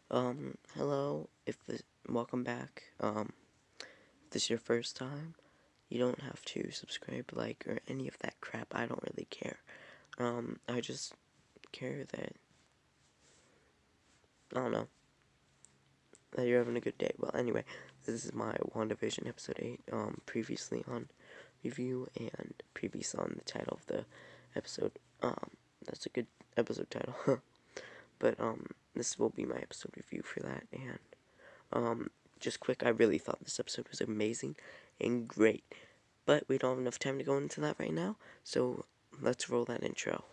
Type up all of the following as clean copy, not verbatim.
Hello, welcome back. If this is your first time, you don't have to subscribe, like, or any of that crap. I don't really care. I just care that, I don't know, that you're having a good day. Well, anyway, this is my WandaVision episode 8, previously on review and previous on the title of the episode. That's a good episode title. But, this will be my episode review for that, and, just quick, I really thought this episode was amazing and great, but we don't have enough time to go into that right now, so let's roll that intro.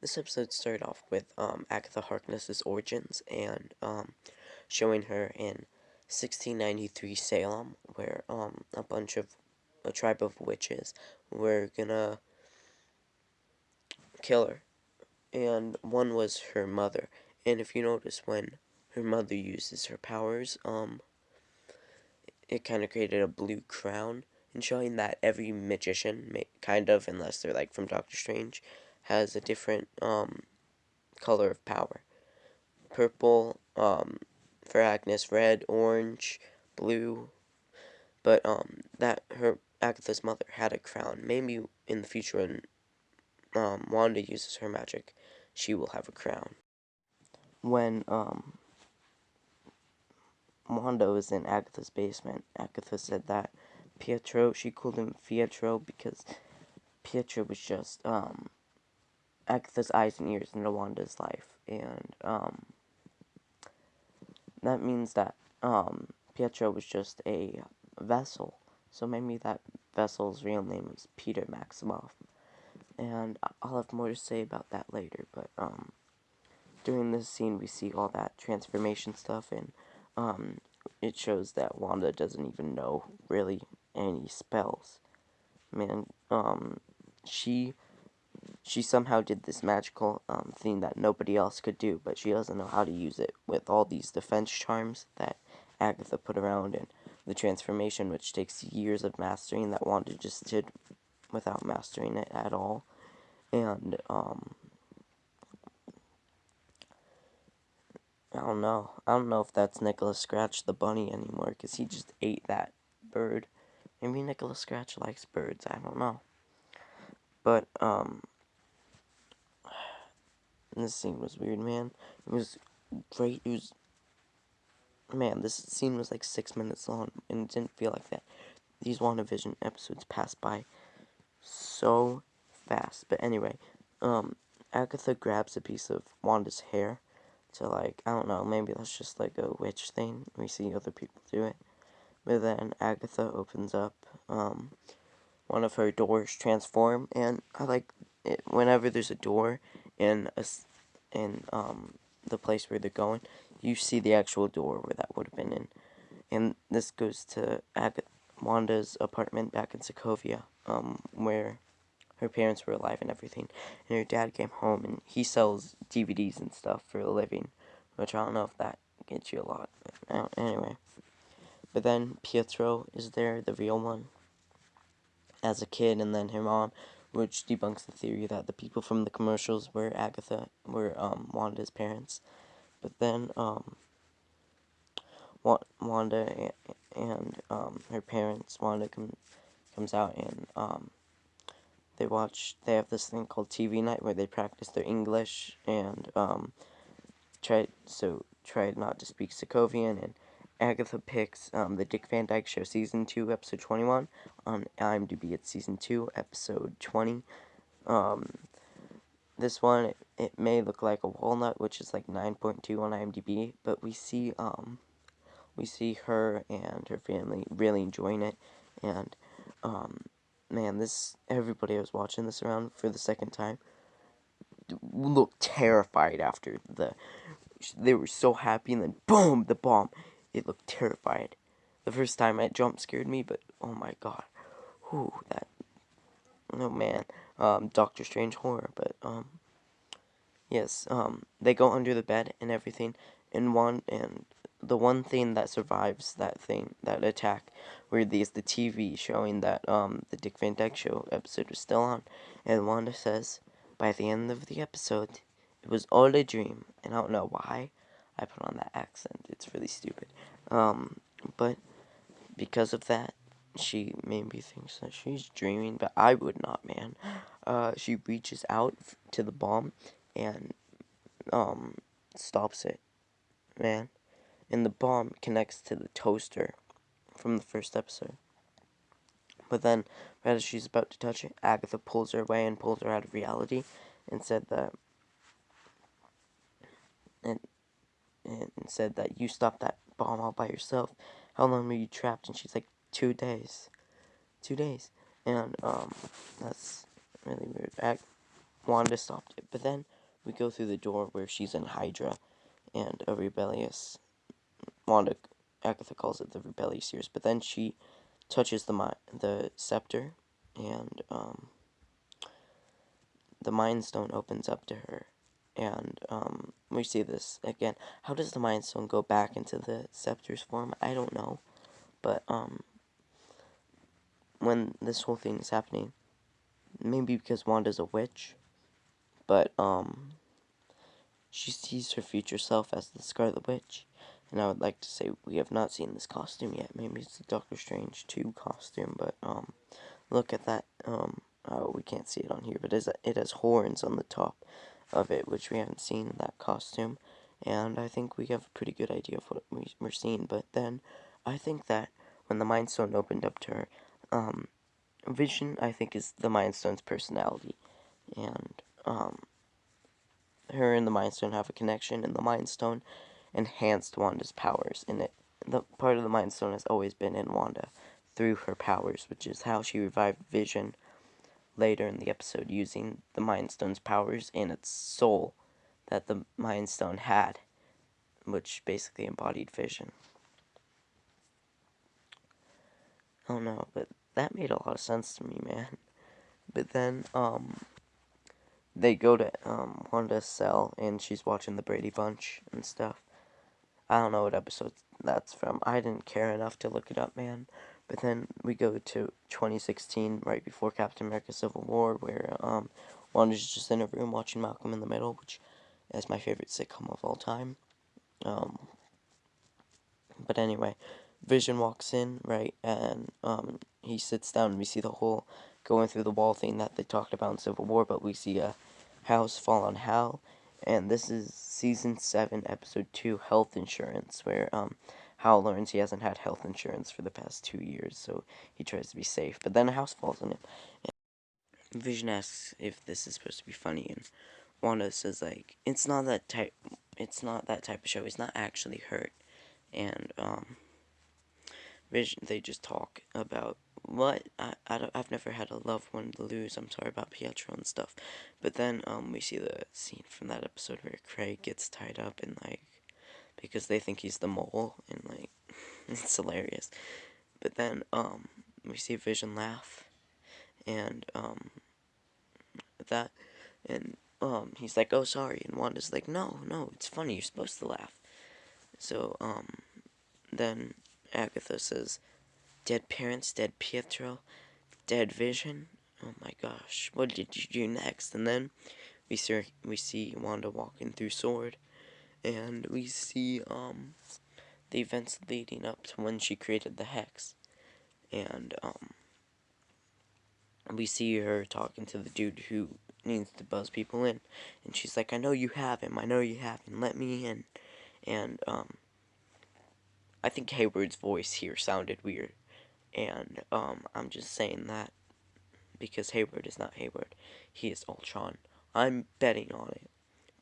This episode started off with Agatha Harkness's origins and showing her in 1693 Salem, where a tribe of witches were gonna kill her, and one was her mother. And if you notice, when her mother uses her powers, it kind of created a blue crown, and showing that every magician, kind of, unless they're like from Doctor Strange, has a different color of power. Purple, for Agnes, red, orange, blue. But that her Agatha's mother had a crown. Maybe in the future, when Wanda uses her magic, she will have a crown. When Wanda was in Agatha's basement, Agatha said that Pietro, she called him Pietro because Pietro was just Agatha's eyes and ears into Wanda's life, and that means that Pietro was just a vessel. So maybe that vessel's real name was Peter Maximoff, and I'll have more to say about that later. But during this scene, we see all that transformation stuff, and it shows that Wanda doesn't even know really any spells. Man, she somehow did this magical thing that nobody else could do, but she doesn't know how to use it with all these defense charms that Agatha put around, and the transformation, which takes years of mastering, that Wanda just did without mastering it at all. And I don't know. I don't know if that's Nicholas Scratch the bunny anymore, because he just ate that bird. Maybe Nicholas Scratch likes birds. I don't know. But this scene was weird, man. It was great. It was, man, this scene was like 6 minutes long, and it didn't feel like that. These WandaVision episodes passed by so fast. But anyway, Agatha grabs a piece of Wanda's hair to, like, I don't know, maybe that's just like a witch thing. We see other people do it. But then Agatha opens up one of her doors transform, and I like it whenever there's a door in the place where they're going, you see the actual door where that would have been in. And this goes to Wanda's apartment back in Sokovia, where her parents were alive and everything. And her dad came home, and he sells DVDs and stuff for a living, which I don't know if that gets you a lot. But anyway. But then Pietro is there, the real one, as a kid, and then her mom, which debunks the theory that the people from the commercials were Wanda's parents. But then Wanda and her parents, Wanda comes out, and they have this thing called TV night where they practice their English and try not to speak Sokovian, and Agatha picks the Dick Van Dyke Show Season 2, Episode 21. On IMDb, it's Season 2, Episode 20. This one, it may look like a walnut, which is like 9.2 on IMDb, but we see her and her family really enjoying it, and, man, everybody I was watching this around for the second time looked terrified after they were so happy, and then boom, the bomb. It looked terrified. The first time it jump scared me, but oh my god. Oh man. Doctor Strange horror, but Yes, they go under the bed and everything, and the one thing that survives that attack, where there's the TV showing that the Dick Van Dyke Show episode was still on, and Wanda says, by the end of the episode, it was all a dream, and I don't know why I put on that accent. It's really stupid. But because of that, she maybe thinks that she's dreaming, but I would not, man. She reaches out to the bomb and stops it, man. And the bomb connects to the toaster from the first episode. But then, right as she's about to touch it, Agatha pulls her away and pulls her out of reality, and said that and, and said that you stopped that bomb all by yourself. How long were you trapped? And she's like, 2 days. 2 days. And that's really weird. Wanda stopped it. But then we go through the door where she's in Hydra, and a rebellious Agatha calls it the rebellious years, but then she touches the scepter, and the Mind Stone opens up to her, and we see this again. How does the Mind Stone go back into the scepter's form? I don't know, but when this whole thing is happening, maybe because Wanda's a witch, but she sees her future self as the Scarlet Witch. And I would like to say we have not seen this costume yet. Maybe it's the Doctor Strange 2 costume, but look at that. Oh, we can't see it on here, but it has horns on the top of it, which we haven't seen in that costume. And I think we have a pretty good idea of what we're seeing. But then I think that when the Mind Stone opened up to her, Vision, I think, is the Mind Stone's personality. And her and the Mind Stone have a connection, and the Mind Stone enhanced Wanda's powers. And the part of the Mind Stone has always been in Wanda through her powers, which is how she revived Vision later in the episode, using the Mind Stone's powers and its soul that the Mind Stone had, which basically embodied Vision. I don't know, but that made a lot of sense to me, man. But then, they go to Wanda's cell, and she's watching the Brady Bunch and stuff. I don't know what episode that's from. I didn't care enough to look it up, man. But then we go to 2016, right before Captain America Civil War, where Wanda's just in a room watching Malcolm in the Middle, which is my favorite sitcom of all time. But anyway, Vision walks in, right, and he sits down, and we see the whole going through the wall thing that they talked about in Civil War, but we see a house fall on Hal, and this is Season 7, Episode 2, Health Insurance, where Hal learns he hasn't had health insurance for the past 2 years, so he tries to be safe, but then a house falls on him. And Vision asks if this is supposed to be funny, and Wanda says, like, it's not that type of show, he's not actually hurt. And Vision, they just talk about what I've never had a loved one to lose. I'm sorry about Pietro and stuff. But then we see the scene from that episode where Craig gets tied up and like because they think he's the mole and like it's hilarious. But then we see Vision laugh and that and he's like, oh sorry, and Wanda's like, no, it's funny, you're supposed to laugh. So then Agatha says, dead parents, dead Pietro, dead Vision. Oh my gosh, what did you do next? And then we see Wanda walking through Sword, and we see the events leading up to when she created the Hex, and we see her talking to the dude who needs to buzz people in, and she's like, I know you have him, let me in. And I think Hayward's voice here sounded weird, and I'm just saying that because Hayward is not Hayward, he is Ultron. I'm betting on it,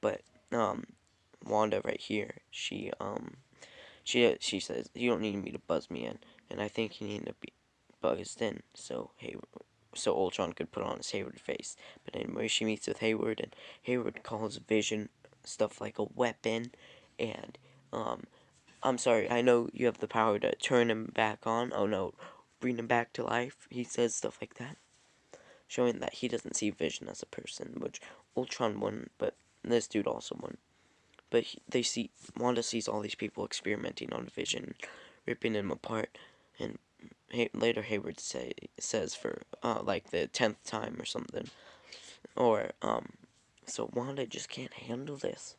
but Wanda right here, she says you don't need me to buzz me in, and I think you need to be buzzed in so Ultron could put on his Hayward face. But anyway, she meets with Hayward, and Hayward calls Vision stuff like a weapon, and I'm sorry, I know you have the power to turn him back on. Oh no, bring him back to life. He says stuff like that, showing that he doesn't see Vision as a person, which Ultron wouldn't, but this dude also won. But Wanda sees all these people experimenting on Vision, ripping him apart, and later Hayward says for like the 10th time or something, or so Wanda just can't handle this,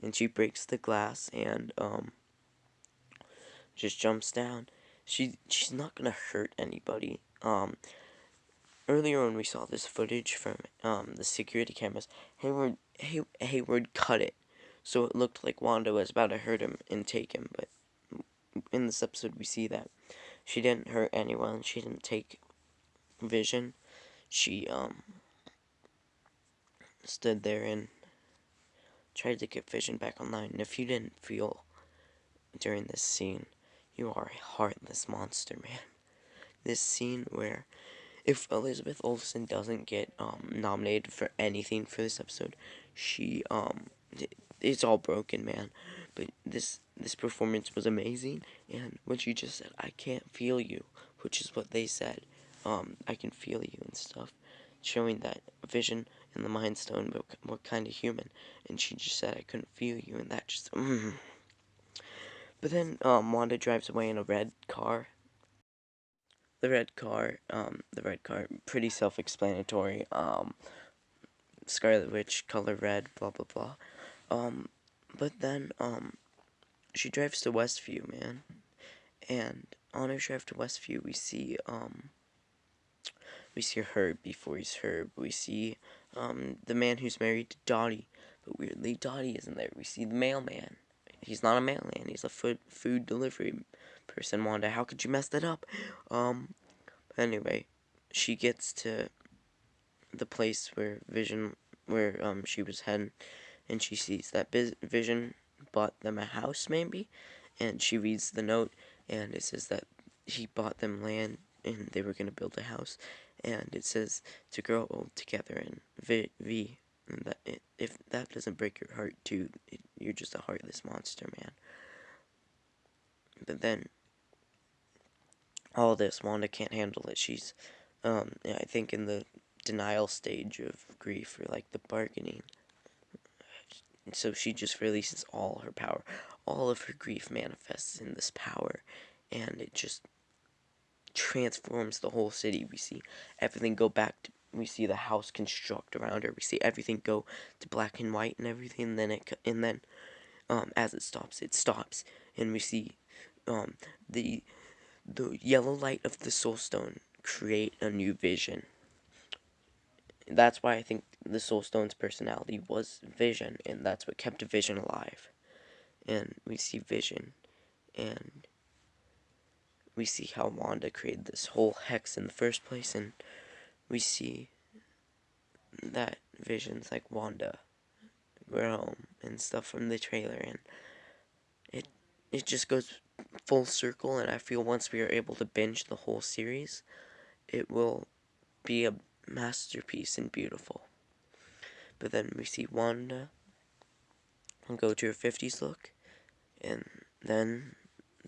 and she breaks the glass and just jumps down. She's not gonna hurt anybody. Earlier when we saw this footage from the security cameras, Hayward cut it, so it looked like Wanda was about to hurt him and take him. But in this episode, we see that she didn't hurt anyone. She didn't take Vision. She stood there and tried to get Vision back online. And if you didn't feel during this scene, you are a heartless monster, man. This scene where if Elizabeth Olsen doesn't get nominated for anything for this episode, she it's all broken, man. But this performance was amazing, and when she just said, "I can't feel you," which is what they said, "I can feel you" and stuff, showing that Vision and the Mind Stone were kind of human, and she just said, "I couldn't feel you," and that just. But then Wanda drives away in a red car. The red car, pretty self-explanatory. Scarlet Witch, color red, blah blah blah. But then she drives to Westview, man, and on her drive to Westview, we see Herb before he's Herb. We see the man who's married to Dottie, but weirdly Dottie isn't there. We see the mailman. He's not a mailman. He's a food delivery person. Wanda, how could you mess that up? Anyway, she gets to the place where she was heading, and she sees that Vision bought them a house, maybe, and she reads the note, and it says that he bought them land, and they were gonna build a house, and it says to grow old together, and V, and that if that doesn't break your heart too, you're just a heartless monster, man. But then all this, Wanda can't handle it. She's, I think in the denial stage of grief, or like the bargaining. So she just releases all her power. All of her grief manifests in this power, and it just transforms the whole city. We see everything go back to, we see the house construct around her. We see everything go to black and white and everything. And then as it stops, and we see the yellow light of the Soul Stone create a new Vision. That's why I think the Soul Stone's personality was Vision, and that's what kept Vision alive. And we see Vision, and we see how Wanda created this whole hex in the first place, and we see that Vision's like, "Wanda, we're home," and stuff from the trailer, and it just goes full circle, and I feel once we are able to binge the whole series, it will be a masterpiece and beautiful. But then we see Wanda go to her 50s look, and then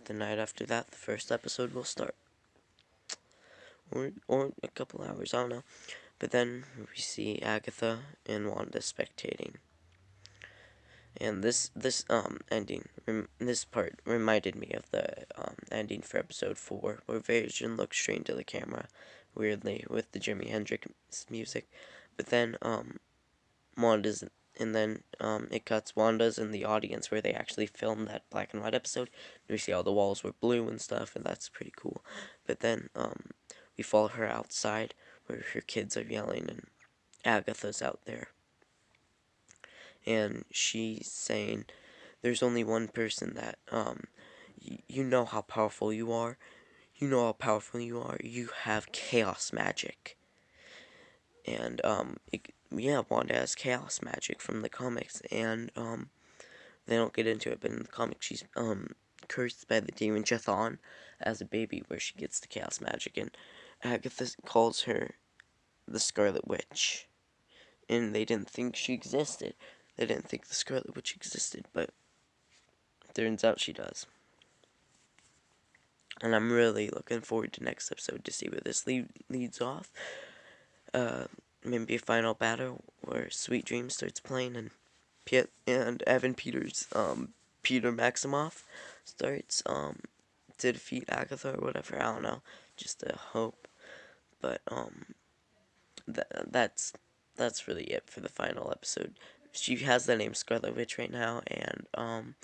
the night after that, the first episode will start. Or a couple hours, I don't know. But then we see Agatha and Wanda spectating. And this ending, this part reminded me of the ending for episode 4, where Vision looks straight into the camera, weirdly, with the Jimi Hendrix music. But then Wanda's, and then it cuts. Wanda's in the audience where they actually filmed that black and white episode. And we see all the walls were blue and stuff, and that's pretty cool. But then we follow her outside where her kids are yelling, and Agatha's out there. And she's saying, "There's only one person that, you know how powerful you are. You know how powerful you are. You have chaos magic." And, Wanda has chaos magic from the comics, and, they don't get into it, but in the comics, she's, cursed by the demon Chthon as a baby, where she gets the chaos magic, and Agatha calls her the Scarlet Witch, and they didn't think she existed. They didn't think the Scarlet Witch existed, but it turns out she does. And I'm really looking forward to next episode to see where this leads off. Maybe a final battle where Sweet Dreams starts playing, and Evan Peters, Peter Maximoff starts, to defeat Agatha or whatever. I don't know. Just a hope. But, that's really it for the final episode. She has the name Scarlet Witch right now, and,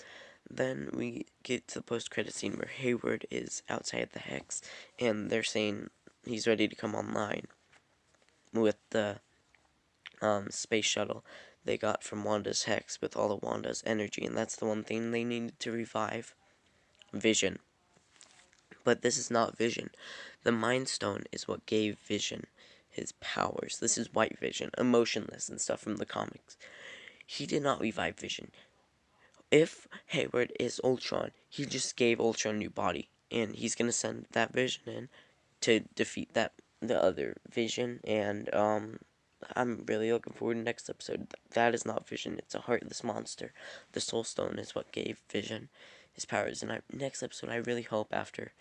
then we get to the post-credit scene where Hayward is outside the Hex, and they're saying he's ready to come online with the space shuttle they got from Wanda's Hex with all of Wanda's energy, and that's the one thing they needed to revive. Vision. But this is not Vision. The Mind Stone is what gave Vision his powers. This is White Vision, emotionless and stuff from the comics. He did not revive Vision. If Hayward is Ultron, he just gave Ultron a new body, and he's gonna send that Vision in to defeat the other Vision, and I'm really looking forward to next episode. That is not Vision, it's a heartless monster. The Soul Stone is what gave Vision his powers, and next episode I really hope after,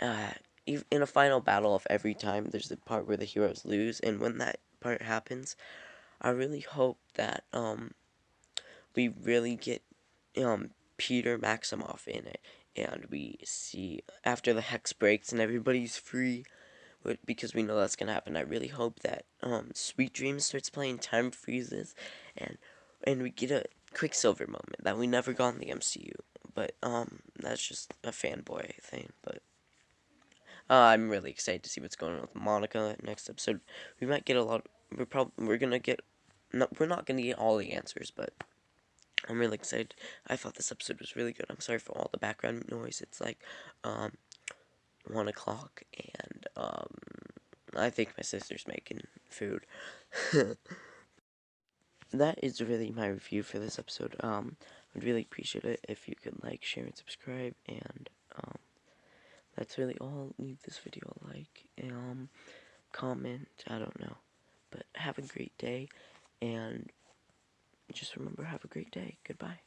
in a final battle of every time, there's the part where the heroes lose, and when that part happens, I really hope that, we really get, Peter Maximoff in it, and we see, after the Hex breaks and everybody's free, because we know that's gonna happen. I really hope that Sweet Dreams starts playing, time freezes, and we get a Quicksilver moment that we never got in the MCU. But that's just a fanboy thing. But I'm really excited to see what's going on with Monica next episode. We might get a lot. We're gonna get. No, we're not gonna get all the answers, but I'm really excited. I thought this episode was really good. I'm sorry for all the background noise. It's like 1 o'clock, and I think my sister's making food. That is really my review for this episode. I'd really appreciate it if you could like, share, and subscribe, and that's really all. Leave this video a like, comment, I don't know. But have a great day, and just remember, have a great day. Goodbye.